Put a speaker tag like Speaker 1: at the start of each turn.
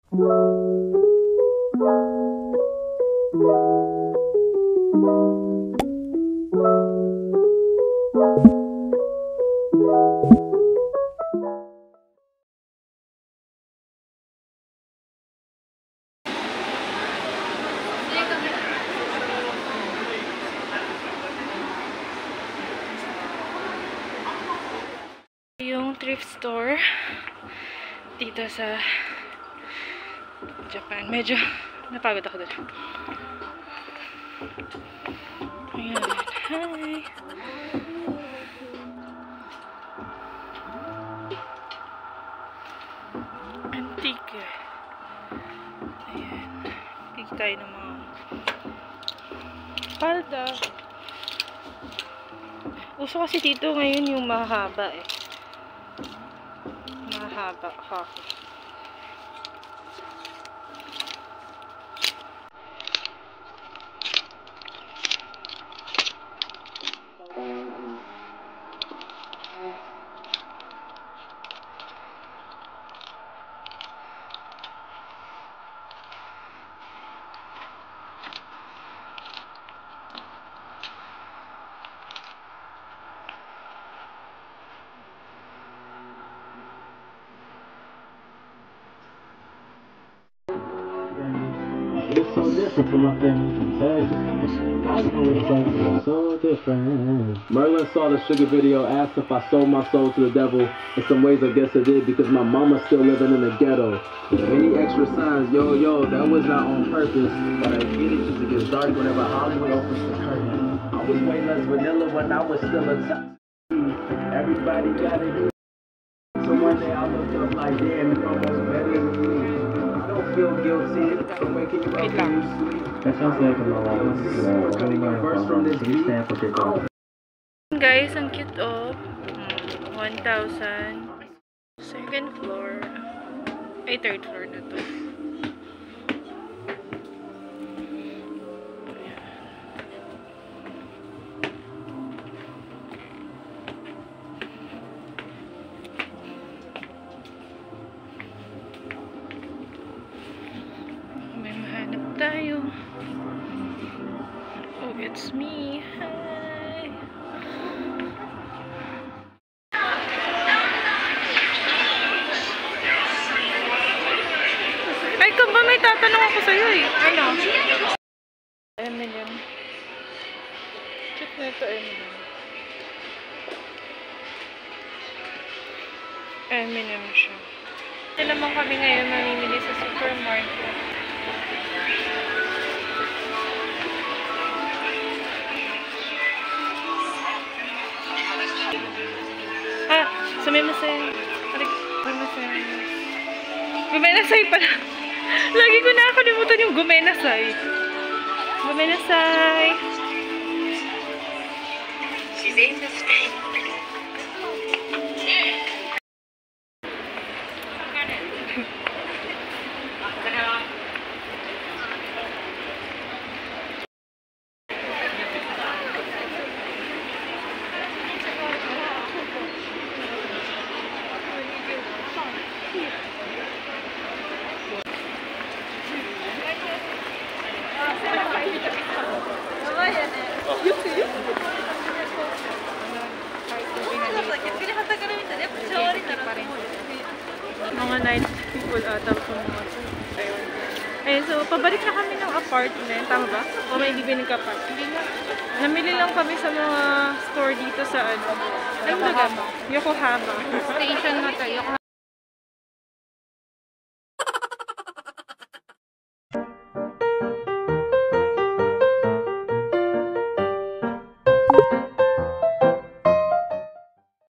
Speaker 1: Yung thrift store dito sa Japan. Medyo napagod ako doon. Ayan. Hi! Antique. Ayan. Pili tayo ng mga palda. Uso kasi dito ngayon yung mahaba eh. Mahaba hockey.
Speaker 2: It's so different from my family from Texas. I know it's something so different. Merlin saw the Sugar video, asked if I sold my soul to the devil. In some ways, I guess I did because my mama's still living in the ghetto. Any extra signs, yo, that was not on purpose. But I get it because it gets dark whenever Hollywood opens the curtain. I was way less vanilla when I was still a top. Everybody got it. So one day I looked up like, damn, it's almost better than me. I don't feel guilty for waking you up when you sleep.
Speaker 3: That sounds like a lot.
Speaker 1: Guys, ang cute of 1,000. Second floor. Ay, third floor na to. May mahanap tayo. Oh, it's me. Hi. Ay, kaba, may tatanong ako sa'yo eh. Ano? M&M. Check na ito, M&M. M&M siya. Ito naman kami ngayon mamimili sa supermarket. Ah, sumimasay. Sumimasay. Gumenasay pala. Lagi ko nakakalimutan yung gumenasay. Gumenasay. She's in the space. Mga night people ata sa mga Taiwan. Eh, so, pabalik na kami ng apartment. Tama ba? O may bibili ka pa? Hindi na. Namili lang kami sa mga store dito sa ano. Yokohama. Yokohama.
Speaker 4: Station na to, Yokohama